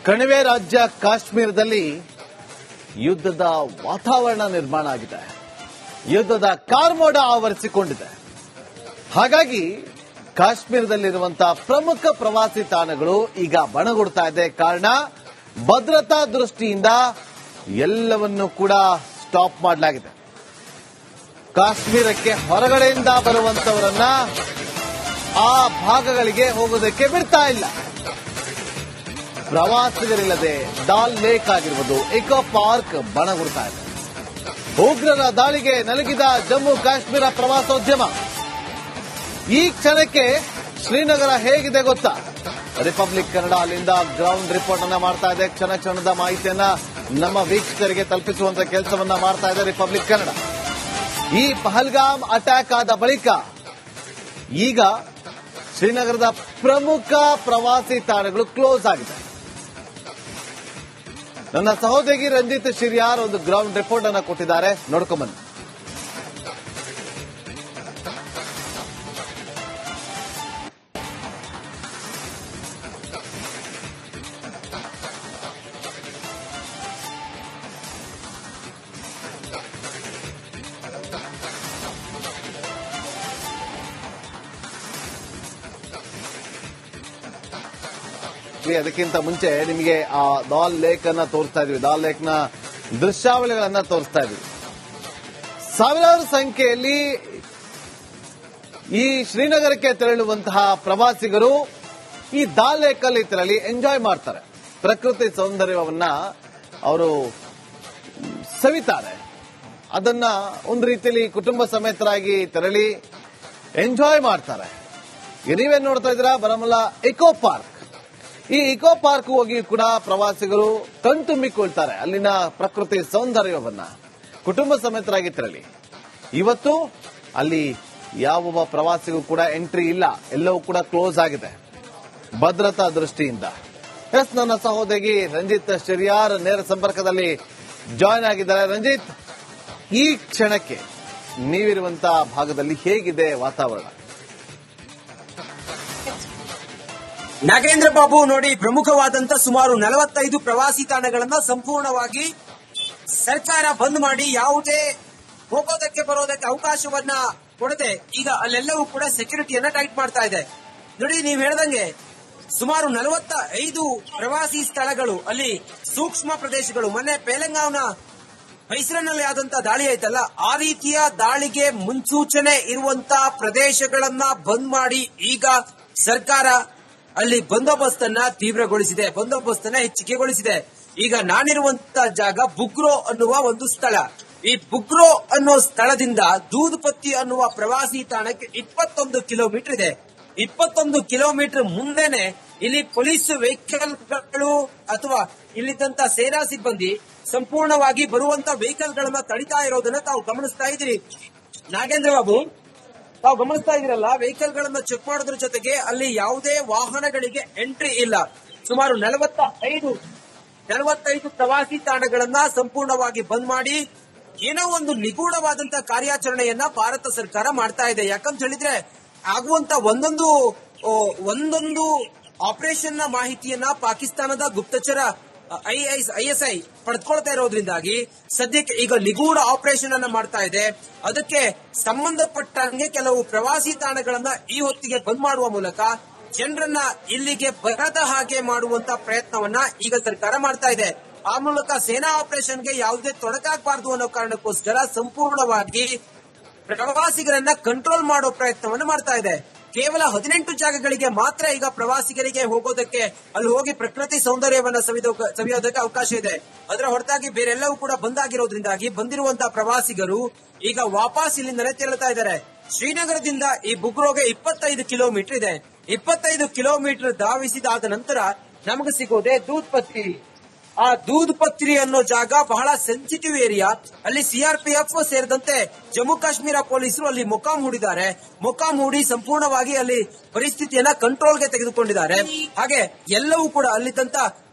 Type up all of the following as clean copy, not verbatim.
ಕಣಿವೆ ರಾಜ್ಯ ಕಾಶ್ಮೀರದಲ್ಲಿ ಯುದ್ಧದ ವಾತಾವರಣ ನಿರ್ಮಾಣ ಆಗಿದೆ. ಯುದ್ಧದ ಕಾರ್ಮೋಡ ಆವರಿಸಿಕೊಂಡಿದೆ. ಹಾಗಾಗಿ ಕಾಶ್ಮೀರದಲ್ಲಿರುವಂತಹ ಪ್ರಮುಖ ಪ್ರವಾಸಿ ತಾಣಗಳು ಈಗ ಬಣಗುಡ್ತಾ ಇದೆ. ಕಾರಣ ಭದ್ರತಾ ದೃಷ್ಟಿಯಿಂದ ಎಲ್ಲವನ್ನೂ ಕೂಡ ಸ್ಟಾಪ್ ಮಾಡಲಾಗಿದೆ. ಕಾಶ್ಮೀರಕ್ಕೆ ಹೊರಗಡೆಯಿಂದ ಬರುವಂತವರನ್ನ ಆ ಭಾಗಗಳಿಗೆ ಹೋಗೋದಕ್ಕೆ ಬಿಡ್ತಾ ಇಲ್ಲ. ಪ್ರವಾಸಿಗರಿಲ್ಲದೆ ಡಾಲ್ ಲೇಕ್ ಆಗಿರುವುದು ಇಕೋ ಪಾರ್ಕ್ ಬಣಗುಡ್ತಾ ಇದೆ. ಉಗ್ರರ ದಾಳಿಗೆ ನಲುಗಿದ ಜಮ್ಮು ಕಾಶ್ಮೀರ ಪ್ರವಾಸೋದ್ಯಮ. ಈ ಕ್ಷಣಕ್ಕೆ ಶ್ರೀನಗರ ಹೇಗಿದೆ ಗೊತ್ತಾ? ರಿಪಬ್ಲಿಕ್ ಕನ್ನಡ ಅಲ್ಲಿಂದ ಗ್ರೌಂಡ್ ರಿಪೋರ್ಟ್ ಅನ್ನ ಮಾಡ್ತಾ ಇದೆ. ಕ್ಷಣ ಕ್ಷಣದ ಮಾಹಿತಿಯನ್ನ ನಮ್ಮ ವೀಕ್ಷಕರಿಗೆ ತಲುಪಿಸುವಂತ ಕೆಲಸವನ್ನ ಮಾಡ್ತಾ ಇದೆ ರಿಪಬ್ಲಿಕ್ ಕನ್ನಡ. ಈ ಪಹಲ್ಗಾಮ್ ಅಟ್ಯಾಕ್ ಆದ ಬಳಿಕ ಈಗ ಶ್ರೀನಗರದ ಪ್ರಮುಖ ಪ್ರವಾಸಿ ತಾಣಗಳು ಕ್ಲೋಸ್ ಆಗಿದೆ. ನನ್ನ ಸಹೋದರಿ ರಂಜಿತ್ ಶಿರ್ಯಾರ್ ಒಂದು ಗ್ರೌಂಡ್ ರಿಪೋರ್ಟ್ ಅನ್ನು ಕೊಟ್ಟಿದ್ದಾರೆ, ನೋಡ್ಕೊಂಬನ್ನಿ. ಅದಕ್ಕಿಂತ ಮುಂಚೆ ನಿಮಗೆ ಆ ಡಾಲ್ ಲೇಕ್ ಅನ್ನ ತೋರಿಸ್ತಾ ಇದ್ವಿ. ಡಾಲ್ ಲೇಕ್ ನ ದೃಶ್ಯಾವಳಿಗಳನ್ನ ತೋರಿಸ್ತಾ ಇದ್ವಿ. ಸಾವಿರಾರು ಸಂಖ್ಯೆಯಲ್ಲಿ ಈ ಶ್ರೀನಗರಕ್ಕೆ ತೆರಳುವಂತಹ ಪ್ರವಾಸಿಗರು ಈ ಡಾಲ್ ಲೇಕ್ ಅಲ್ಲಿ ತೆರಳಿ ಎಂಜಾಯ್ ಮಾಡ್ತಾರೆ. ಪ್ರಕೃತಿ ಸೌಂದರ್ಯವನ್ನ ಅವರು ಸವಿತಾರೆ. ಅದನ್ನ ಒಂದು ರೀತಿಯಲ್ಲಿ ಕುಟುಂಬ ಸಮೇತರಾಗಿ ತೆರಳಿ ಎಂಜಾಯ್ ಮಾಡ್ತಾರೆ. ನೀವೇನ್ ನೋಡ್ತಾ ಇದ್ದೀರಾ? ಬರಮುಲ್ಲಾ ಇಕೋ ಪಾರ್ಕ್. ಈ ಇಕೋ ಪಾರ್ಕ್ ಹೋಗಿ ಕೂಡ ಪ್ರವಾಸಿಗರು ಕಣ್ತುಂಬಿಕೊಳ್ತಾರೆ ಅಲ್ಲಿನ ಪ್ರಕೃತಿ ಸೌಂದರ್ಯವನ್ನ. ಕುಟುಂಬ ಸಮೇತರಾಗಿ ತೆರಳಿ ಇವತ್ತು ಅಲ್ಲಿ ಯಾವ ಪ್ರವಾಸಿಗೂ ಕೂಡ ಎಂಟ್ರಿ ಇಲ್ಲ, ಎಲ್ಲವೂ ಕೂಡ ಕ್ಲೋಸ್ ಆಗಿದೆ ಭದ್ರತಾ ದೃಷ್ಟಿಯಿಂದ. ನನ್ನ ಸಹೋದರಿ ರಂಜಿತ್ ಶಿರ್ಯಾರ್ ನೇರ ಸಂಪರ್ಕದಲ್ಲಿ ಜಾಯ್ನ್ ಆಗಿದ್ದಾರೆ. ರಂಜಿತ್, ಈ ಕ್ಷಣಕ್ಕೆ ನೀವಿರುವಂತಹ ಭಾಗದಲ್ಲಿ ಹೇಗಿದೆ ವಾತಾವರಣ? ನಾಗೇಂದ್ರ ಬಾಬು, ನೋಡಿ, ಪ್ರಮುಖವಾದಂತ ಸುಮಾರು 45 ಪ್ರವಾಸಿ ತಾಣಗಳನ್ನ ಸಂಪೂರ್ಣವಾಗಿ ಸರ್ಕಾರ ಬಂದ್ ಮಾಡಿ ಯಾವುದೇ ಹೋಗೋದಕ್ಕೆ ಬರೋದಕ್ಕೆ ಅವಕಾಶವನ್ನ ಕೊಡದೆ ಈಗ ಅಲ್ಲೆಲ್ಲವೂ ಕೂಡ ಸೆಕ್ಯೂರಿಟಿಯನ್ನ ಟೈಟ್ ಮಾಡ್ತಾ ಇದೆ. ನೋಡಿ, ನೀವ್ ಹೇಳ್ದಂಗೆ ಸುಮಾರು 45 ಪ್ರವಾಸಿ ಸ್ಥಳಗಳು ಅಲ್ಲಿ ಸೂಕ್ಷ್ಮ ಪ್ರದೇಶಗಳು. ಮೊನ್ನೆ ಪೇಲಂಗಾವ್ನ ಮೈಸೂರಿನಲ್ಲಿ ಆದಂತ ದಾಳಿ ಆಯ್ತಲ್ಲ, ಆ ರೀತಿಯ ದಾಳಿಗೆ ಮುನ್ಸೂಚನೆ ಇರುವಂತ ಪ್ರದೇಶಗಳನ್ನ ಬಂದ್ ಮಾಡಿ ಈಗ ಸರ್ಕಾರ ಅಲ್ಲಿ ಬಂದೋಬಸ್ತನ್ನ ತೀವ್ರಗೊಳಿಸಿದೆ, ಬಂದೋಬಸ್ತನ್ನ ಹೆಚ್ಚಿಗೆಗೊಳಿಸಿದೆ. ಈಗ ನಾನಿರುವಂತ ಜಾಗ ಬುಗ್ರೋ ಅನ್ನುವ ಒಂದು ಸ್ಥಳ. ಈ ಬುಗ್ರೋ ಅನ್ನೋ ಸ್ಥಳದಿಂದ ದೂದ್ಪತ್ತಿ ಅನ್ನುವ ಪ್ರವಾಸಿ ತಾಣಕ್ಕೆ 21 ಕಿಲೋಮೀಟರ್ ಇದೆ. 21 ಕಿಲೋಮೀಟರ್ ಮುಂದೆನೆ ಇಲ್ಲಿ ಪೊಲೀಸ್ ವೆಹಿಕಲ್ಗಳು ಅಥವಾ ಇಲ್ಲಿದ್ದಂತ ಸೇನಾ ಸಿಬ್ಬಂದಿ ಸಂಪೂರ್ಣವಾಗಿ ಬರುವಂತ ವೆಹಿಕಲ್ ಗಳನ್ನ ತಡಿತಾ ಇರೋದನ್ನ ತಾವು ಗಮನಿಸ್ತಾ ಇದ್ದೀರಿ. ನಾಗೇಂದ್ರ ಬಾಬು, ತಾವು ಗಮನಿಸ್ತಾ ಇದ್ದೀರಲ್ಲ, ವೆಹಿಕಲ್ ಗಳನ್ನ ಚೆಕ್ ಮಾಡೋದ್ರ ಜೊತೆಗೆ ಅಲ್ಲಿ ಯಾವುದೇ ವಾಹನಗಳಿಗೆ ಎಂಟ್ರಿ ಇಲ್ಲ. ಸುಮಾರು 45 ಪ್ರವಾಸಿ ತಾಣಗಳನ್ನ ಸಂಪೂರ್ಣವಾಗಿ ಬಂದ್ ಮಾಡಿ ಏನೋ ಒಂದು ನಿಗೂಢವಾದಂತಹ ಕಾರ್ಯಾಚರಣೆಯನ್ನ ಭಾರತ ಸರ್ಕಾರ ಮಾಡ್ತಾ ಇದೆ. ಯಾಕಂತ ಹೇಳಿದ್ರೆ ಆಗುವಂತ ಒಂದೊಂದು ಆಪರೇಷನ್ ನ ಮಾಹಿತಿಯನ್ನ ಪಾಕಿಸ್ತಾನದ ಗುಪ್ತಚರ ಐಎಸ್ಐ ಪಡೆದುಕೊಳ್ತಾ ಇರೋದ್ರಿಂದಾಗಿ ಸದ್ಯಕ್ಕೆ ಈಗ ನಿಗೂಢ ಆಪರೇಷನ್ ಅನ್ನ ಮಾಡ್ತಾ ಇದೆ. ಅದಕ್ಕೆ ಸಂಬಂಧಪಟ್ಟಂಗೆ ಕೆಲವು ಪ್ರವಾಸಿ ತಾಣಗಳನ್ನ ಈ ಹೊತ್ತಿಗೆ ಬಂದ್ ಮಾಡುವ ಮೂಲಕ ಜನರನ್ನ ಇಲ್ಲಿಗೆ ಬರದ ಹಾಗೆ ಮಾಡುವಂತ ಪ್ರಯತ್ನವನ್ನ ಈಗ ಸರ್ಕಾರ ಮಾಡ್ತಾ ಇದೆ. ಆ ಮೂಲಕ ಸೇನಾ ಆಪರೇಷನ್ಗೆ ಯಾವುದೇ ತೊಡಕಾಗಬಾರದು ಅನ್ನೋ ಕಾರಣಕ್ಕೋಸ್ಕರ ಸಂಪೂರ್ಣವಾಗಿ ಪ್ರವಾಸಿಗರನ್ನ ಕಂಟ್ರೋಲ್ ಮಾಡೋ ಪ್ರಯತ್ನವನ್ನು ಮಾಡ್ತಾ ಇದೆ. ಕೇವಲ 18 ಜಾಗಗಳಿಗೆ ಮಾತ್ರ ಈಗ ಪ್ರವಾಸಿಗರಿಗೆ ಹೋಗೋದಕ್ಕೆ, ಅಲ್ಲಿ ಹೋಗಿ ಪ್ರಕೃತಿ ಸೌಂದರ್ಯವನ್ನ ಸವಿಯೋದಕ್ಕೆ ಅವಕಾಶ ಇದೆ. ಅದರ ಹೊರತಾಗಿ ಬೇರೆಲ್ಲವೂ ಕೂಡ ಬಂದಾಗಿರೋದ್ರಿಂದಾಗಿ ಬಂದಿರುವಂತಹ ಪ್ರವಾಸಿಗರು ಈಗ ವಾಪಸ್ ಇಲ್ಲಿಂದಲೇ ತೆರಳುತ್ತಾ ಇದ್ದಾರೆ. ಶ್ರೀನಗರದಿಂದ ಈ ಬುಗ್ರೋಗೆ 25 ಕಿಲೋಮೀಟರ್ ಇದೆ. 25 ಕಿಲೋಮೀಟರ್ ಧಾವಿಸಿದಾದ ನಂತರ ನಮಗೆ ಸಿಗೋದೆ ದೂದ್ಪತ್ರಿ. ಆ ದೂದ್ಪತ್ರಿ ಅನ್ನೋ ಜಾಗ ಬಹಳ ಸೆನ್ಸಿಟಿವ್ ಏರಿಯಾ. ಅಲ್ಲಿ ಸಿಆರ್ಪಿಎಫ್ ಸೇರಿದಂತೆ ಜಮ್ಮು ಕಾಶ್ಮೀರ ಪೊಲೀಸರು ಅಲ್ಲಿ ಮೊಕಾಂ ಹೂಡಿದ್ದಾರೆ. ಮೊಕಾಂ ಹೂಡಿ ಸಂಪೂರ್ಣವಾಗಿ ಅಲ್ಲಿ ಪರಿಸ್ಥಿತಿಯನ್ನ ಕಂಟ್ರೋಲ್ಗೆ ತೆಗೆದುಕೊಂಡಿದ್ದಾರೆ. ಹಾಗೆ ಎಲ್ಲವೂ ಕೂಡ ಅಲ್ಲಿದ್ದಂತ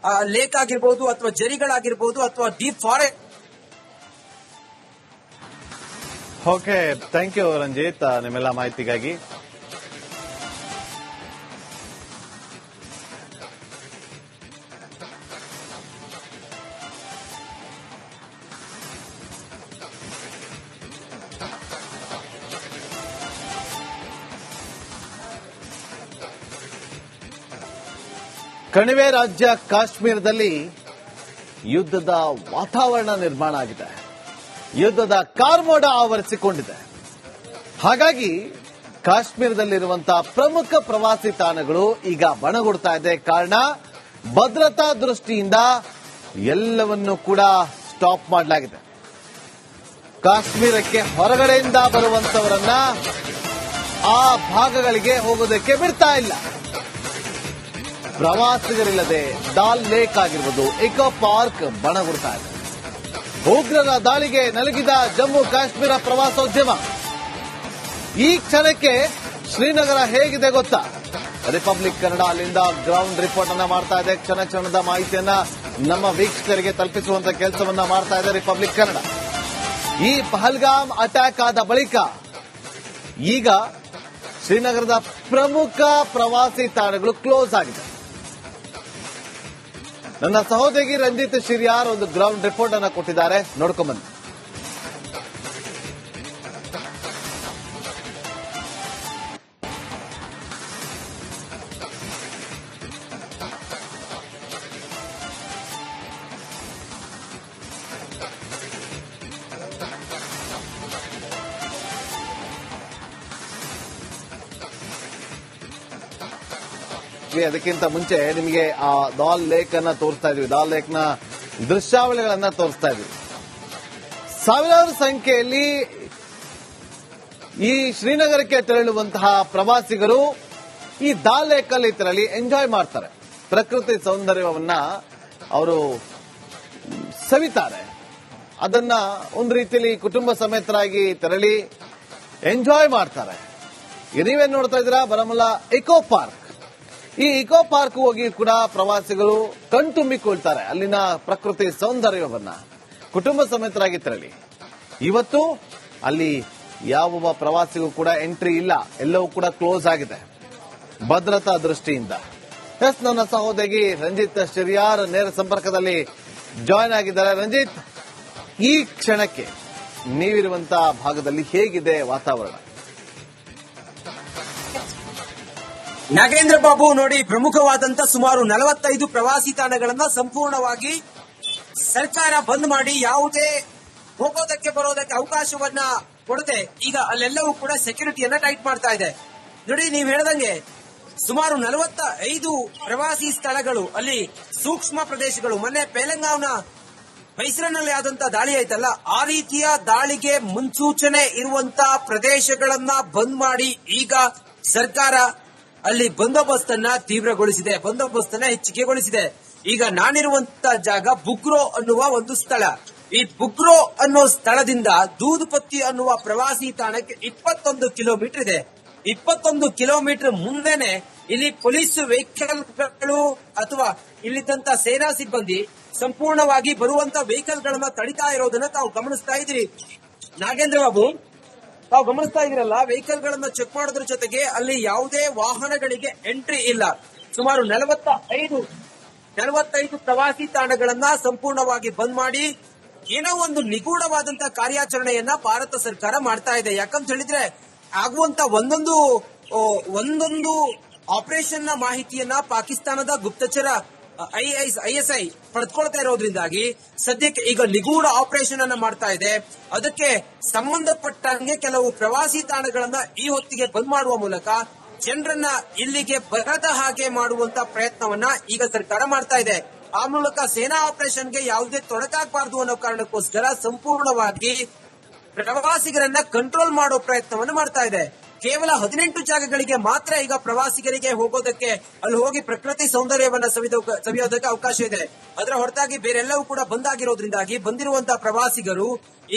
ಲೇಕ್ ಆಗಿರ್ಬೋದು ಅಥವಾ ಜರಿಗಳಾಗಿರ್ಬೋದು ಅಥವಾ deep forest. Okay, thank you Ranjith ನಿಮ್ಮೆಲ್ಲ ಮಾಹಿತಿಗಾಗಿ. ಕಣಿವೆ ರಾಜ್ಯ ಕಾಶ್ಮೀರದಲ್ಲಿ ಯುದ್ಧದ ವಾತಾವರಣ ನಿರ್ಮಾಣ ಆಗಿದೆ. ಯುದ್ಧದ ಕಾರ್ಮೋಡ ಆವರಿಸಿಕೊಂಡಿದೆ. ಹಾಗಾಗಿ ಕಾಶ್ಮೀರದಲ್ಲಿರುವಂತಹ ಪ್ರಮುಖ ಪ್ರವಾಸಿ ತಾಣಗಳು ಈಗ ಬಣಗುಡ್ತಾ ಇದೆ. ಕಾರಣ ಭದ್ರತಾ ದೃಷ್ಟಿಯಿಂದ ಎಲ್ಲವನ್ನೂ ಕೂಡ ಸ್ಟಾಪ್ ಮಾಡಲಾಗಿದೆ. ಕಾಶ್ಮೀರಕ್ಕೆ ಹೊರಗಡೆಯಿಂದ ಬರುವಂತವರನ್ನ ಆ ಭಾಗಗಳಿಗೆ ಹೋಗೋದಕ್ಕೆ ಬಿಡ್ತಾ ಇಲ್ಲ. ಪ್ರವಾಸಿಗರಿಲ್ಲದೆ ಡಾಲ್ ಲೇಕ್ ಆಗಿರ್ಬೋದು, ಇಕೋ ಪಾರ್ಕ್ ಬಣಗುಡ್ತಾ ಇದೆ. ಉಗ್ರರ ದಾಳಿಗೆ ನಲುಗಿದ ಜಮ್ಮು ಕಾಶ್ಮೀರ ಪ್ರವಾಸೋದ್ಯಮ. ಈ ಕ್ಷಣಕ್ಕೆ ಶ್ರೀನಗರ ಹೇಗಿದೆ ಗೊತ್ತಾ? ರಿಪಬ್ಲಿಕ್ ಕನ್ನಡ ಅಲ್ಲಿಂದ ಗ್ರೌಂಡ್ ರಿಪೋರ್ಟ್ ಅನ್ನ ಮಾಡ್ತಾ ಇದೆ. ಕ್ಷಣ ಕ್ಷಣದ ಮಾಹಿತಿಯನ್ನ ನಮ್ಮ ವೀಕ್ಷಕರಿಗೆ ತಲುಪಿಸುವಂತ ಕೆಲಸವನ್ನ ಮಾಡ್ತಾ ಇದೆ ರಿಪಬ್ಲಿಕ್ ಕನ್ನಡ. ಈ ಪಹಲ್ಗಾಮ್ ಅಟ್ಯಾಕ್ ಆದ ಬಳಿಕ ಈಗ ಶ್ರೀನಗರದ ಪ್ರಮುಖ ಪ್ರವಾಸಿ ತಾಣಗಳು ಕ್ಲೋಸ್ ಆಗಿದೆ. ನನ್ನ ಸಹೋದರಿ ರಂಜಿತ್ ಶಿರ್ಯಾರ್ ಒಂದು ಗ್ರೌಂಡ್ ರಿಪೋರ್ಟ್ ಅನ್ನ ಕೊಟ್ಟಿದ್ದಾರೆ, ನೋಡ್ಕೊಂಡ್ಬನ್ನಿ. ಅದಕ್ಕಿಂತ ಮುಂಚೆ ನಿಮಗೆ ಆ ಡಾಲ್ ಲೇಕ್ ಅನ್ನ ತೋರಿಸ್ತಾ ಇದೀವಿ. ಡಾಲ್ ಲೇಕ್ ನ ದೃಶ್ಯಾವಳಿಗಳನ್ನ ತೋರಿಸ್ತಾ ಇದೀವಿ. ಸಾವಿರಾರು ಸಂಖ್ಯೆಯಲ್ಲಿ ಈ ಶ್ರೀನಗರಕ್ಕೆ ತೆರಳುವಂತಹ ಪ್ರವಾಸಿಗರು ಈ ಡಾಲ್ ಲೇಕ್ ಅಲ್ಲಿ ತೆರಳಿ ಎಂಜಾಯ್ ಮಾಡ್ತಾರೆ. ಪ್ರಕೃತಿ ಸೌಂದರ್ಯವನ್ನ ಅವರು ಸವಿತಾರೆ. ಅದನ್ನ ಒಂದು ರೀತಿಯಲ್ಲಿ ಕುಟುಂಬ ಸಮೇತರಾಗಿ ತೆರಳಿ ಎಂಜಾಯ್ ಮಾಡ್ತಾರೆ. ನೀವೇನ್ ನೋಡ್ತಾ ಇದ್ದೀರಾ? ಬರಮುಲ್ಲಾ ಇಕೋ ಪಾರ್ಕ್. ಈ ಇಕೋ ಪಾರ್ಕ್ ಹೋಗಿ ಕೂಡ ಪ್ರವಾಸಿಗರು ಕಣ್ತುಂಬಿಕೊಳ್ತಾರೆ. ಅಲ್ಲಿನ ಪ್ರಕೃತಿ ಸೌಂದರ್ಯವನ್ನ ಕುಟುಂಬ ಸಮೇತರಾಗಿ ತೆರಳಿ. ಇವತ್ತು ಅಲ್ಲಿ ಯಾವ ಪ್ರವಾಸಿಗೂ ಕೂಡ ಎಂಟ್ರಿ ಇಲ್ಲ, ಎಲ್ಲವೂ ಕೂಡ ಕ್ಲೋಸ್ ಆಗಿದೆ ಭದ್ರತಾ ದೃಷ್ಟಿಯಿಂದ. ನನ್ನ ಸಹೋದರಿ ರಂಜಿತ್ ಶಿರ್ಯಾರ್ ನೇರ ಸಂಪರ್ಕದಲ್ಲಿ ಜಾಯ್ನ್ ಆಗಿದ್ದಾರೆ. ರಂಜಿತ್, ಈ ಕ್ಷಣಕ್ಕೆ ನೀವಿರುವಂತಹ ಭಾಗದಲ್ಲಿ ಹೇಗಿದೆ ವಾತಾವರಣ? ನಾಗೇಂದ್ರ ಬಾಬು, ನೋಡಿ, ಪ್ರಮುಖವಾದಂತ ಸುಮಾರು 45 ಪ್ರವಾಸಿ ತಾಣಗಳನ್ನ ಸಂಪೂರ್ಣವಾಗಿ ಸರ್ಕಾರ ಬಂದ್ ಮಾಡಿ ಯಾವುದೇ ಹೋಗೋದಕ್ಕೆ ಬರೋದಕ್ಕೆ ಅವಕಾಶವನ್ನ ಕೊಡದೆ ಈಗ ಅಲ್ಲೆಲ್ಲವೂ ಕೂಡ ಸೆಕ್ಯೂರಿಟಿಯನ್ನ ಟೈಟ್ ಮಾಡ್ತಾ ಇದೆ. ನೋಡಿ, ನೀವ್ ಹೇಳ್ದಂಗೆ ಸುಮಾರು 45 ಪ್ರವಾಸಿ ಸ್ಥಳಗಳು, ಅಲ್ಲಿ ಸೂಕ್ಷ್ಮ ಪ್ರದೇಶಗಳು. ಮೊನ್ನೆ ಪೆಹಲ್ಗಾಂನ ಮೈಸೂರಿನಲ್ಲಿ ಆದಂತ ದಾಳಿ ಆಯ್ತಲ್ಲ, ಆ ರೀತಿಯ ದಾಳಿಗೆ ಮುನ್ಸೂಚನೆ ಇರುವಂತ ಪ್ರದೇಶಗಳನ್ನ ಬಂದ್ ಮಾಡಿ ಈಗ ಸರ್ಕಾರ ಅಲ್ಲಿ ಬಂದೋಬಸ್ತನ್ನ ತೀವ್ರಗೊಳಿಸಿದೆ, ಬಂದೋಬಸ್ತನ್ನ ಹೆಚ್ಚಿಗೆಗೊಳಿಸಿದೆ. ಈಗ ನಾನಿರುವಂತ ಜಾಗ ಬುಗ್ರೋ ಅನ್ನುವ ಒಂದು ಸ್ಥಳ. ಈ ಬುಗ್ರೋ ಅನ್ನೋ ಸ್ಥಳದಿಂದ ದೂದ್ಪತ್ತಿ ಅನ್ನುವ ಪ್ರವಾಸಿ ತಾಣಕ್ಕೆ 21 ಕಿಲೋಮೀಟರ್ ಇದೆ. 21 ಕಿಲೋಮೀಟರ್ ಮುಂದೆನೆ ಇಲ್ಲಿ ಪೊಲೀಸ್ ವೆಹಿಕಲ್ಗಳು ಅಥವಾ ಇಲ್ಲಿದ್ದಂತ ಸೇನಾ ಸಿಬ್ಬಂದಿ ಸಂಪೂರ್ಣವಾಗಿ ಬರುವಂತ ವೆಹಿಕಲ್ ಗಳನ್ನ ತಡಿತಾ ಇರೋದನ್ನ ತಾವು ಗಮನಿಸ್ತಾ ಇದ್ದೀರಿ. ನಾಗೇಂದ್ರ ಬಾಬು, ತಾವು ಗಮನಿಸ್ತಾ ಇದ್ದೀರಲ್ಲ, ವೆಹಿಕಲ್ ಗಳನ್ನ ಚೆಕ್ ಮಾಡೋದ್ರ ಜೊತೆಗೆ ಅಲ್ಲಿ ಯಾವುದೇ ವಾಹನಗಳಿಗೆ ಎಂಟ್ರಿ ಇಲ್ಲ. ಸುಮಾರು 45 ಪ್ರವಾಸಿ ತಾಣಗಳನ್ನ ಸಂಪೂರ್ಣವಾಗಿ ಬಂದ್ ಮಾಡಿ ಏನೋ ಒಂದು ನಿಗೂಢವಾದಂತಹ ಕಾರ್ಯಾಚರಣೆಯನ್ನ ಭಾರತ ಸರ್ಕಾರ ಮಾಡ್ತಾ ಇದೆ. ಯಾಕಂತ ಹೇಳಿದ್ರೆ ಆಗುವಂತ ಒಂದೊಂದು ಆಪರೇಷನ್ ನ ಮಾಹಿತಿಯನ್ನ ಪಾಕಿಸ್ತಾನದ ಗುಪ್ತಚರ ಐಎಸ್ಐ ಪಡೆದುಕೊಳ್ತಾ ಇರೋದ್ರಿಂದಾಗಿ ಸದ್ಯಕ್ಕೆ ಈಗ ನಿಗೂಢ ಆಪರೇಷನ್ ಅನ್ನ ಮಾಡ್ತಾ ಇದೆ. ಅದಕ್ಕೆ ಸಂಬಂಧಪಟ್ಟಂಗೆ ಕೆಲವು ಪ್ರವಾಸಿ ತಾಣಗಳನ್ನ ಈ ಹೊತ್ತಿಗೆ ಬಂದ್ ಮಾಡುವ ಮೂಲಕ ಜನರನ್ನ ಇಲ್ಲಿಗೆ ಬರದ ಹಾಗೆ ಮಾಡುವಂತ ಪ್ರಯತ್ನವನ್ನ ಈಗ ಸರ್ಕಾರ ಮಾಡ್ತಾ ಇದೆ. ಆ ಮೂಲಕ ಸೇನಾ ಆಪರೇಷನ್ಗೆ ಯಾವುದೇ ತೊಡಕಾಗಬಾರದು ಅನ್ನೋ ಕಾರಣಕ್ಕೋಸ್ಕರ ಸಂಪೂರ್ಣವಾಗಿ ಪ್ರವಾಸಿಗರನ್ನ ಕಂಟ್ರೋಲ್ ಮಾಡೋ ಪ್ರಯತ್ನವನ್ನು ಮಾಡ್ತಾ ಇದೆ. ಕೇವಲ 18 ಜಾಗಗಳಿಗೆ ಮಾತ್ರ ಈಗ ಪ್ರವಾಸಿಗರಿಗೆ ಹೋಗೋದಕ್ಕೆ, ಅಲ್ಲಿ ಹೋಗಿ ಪ್ರಕೃತಿ ಸೌಂದರ್ಯವನ್ನ ಸವಿಯೋದಕ್ಕೆ ಅವಕಾಶ ಇದೆ. ಅದರ ಹೊರತಾಗಿ ಬೇರೆಲ್ಲವೂ ಕೂಡ ಬಂದಾಗಿರೋದ್ರಿಂದಾಗಿ ಬಂದಿರುವಂತಹ ಪ್ರವಾಸಿಗರು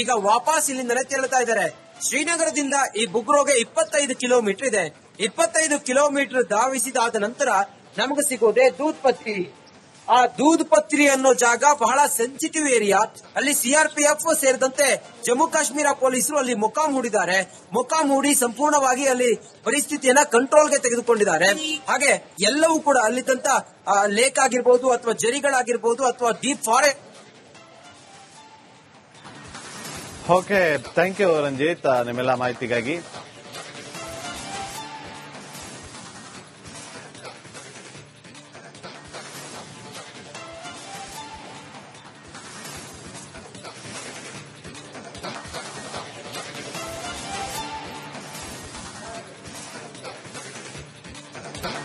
ಈಗ ವಾಪಸ್ ಇಲ್ಲಿಂದಲೇ ತೆರಳುತ್ತಾ ಇದ್ದಾರೆ. ಶ್ರೀನಗರದಿಂದ ಈ ಬುಗ್ರೋಗೆ 25 ಕಿಲೋಮೀಟರ್ ಇದೆ. 25 ಕಿಲೋಮೀಟರ್ ಧಾವಿಸಿದಾದ ನಂತರ ನಮಗೆ ಸಿಗೋದೆ ದೂದ್ಪತ್ರಿ. ಆ ದೂದ್ಪತ್ರಿ ಅನ್ನೋ ಜಾಗ ಬಹಳ ಸೆನ್ಸಿಟಿವ್ ಏರಿಯಾ. ಅಲ್ಲಿ ಸಿಆರ್ಪಿಎಫ್ ಸೇರಿದಂತೆ ಜಮ್ಮು ಕಾಶ್ಮೀರ ಪೊಲೀಸರು ಅಲ್ಲಿ ಮೊಕ್ಕಾಂ ಹೂಡಿದ್ದಾರೆ. ಮೊಕ್ಕಾಂ ಹೂಡಿ ಸಂಪೂರ್ಣವಾಗಿ ಅಲ್ಲಿ ಪರಿಸ್ಥಿತಿಯನ್ನ ಕಂಟ್ರೋಲ್ಗೆ ತೆಗೆದುಕೊಂಡಿದ್ದಾರೆ. ಹಾಗೆ ಎಲ್ಲವೂ ಕೂಡ ಅಲ್ಲಿದ್ದಂತ ಲೇಕ್ ಆಗಿರ್ಬೋದು ಅಥವಾ ಜರಿಗಳಾಗಿರ್ಬೋದು ಅಥವಾ deep forest. Okay, thank you Ranjith ನಿಮ್ಮೆಲ್ಲ ಮಾಹಿತಿಗಾಗಿ.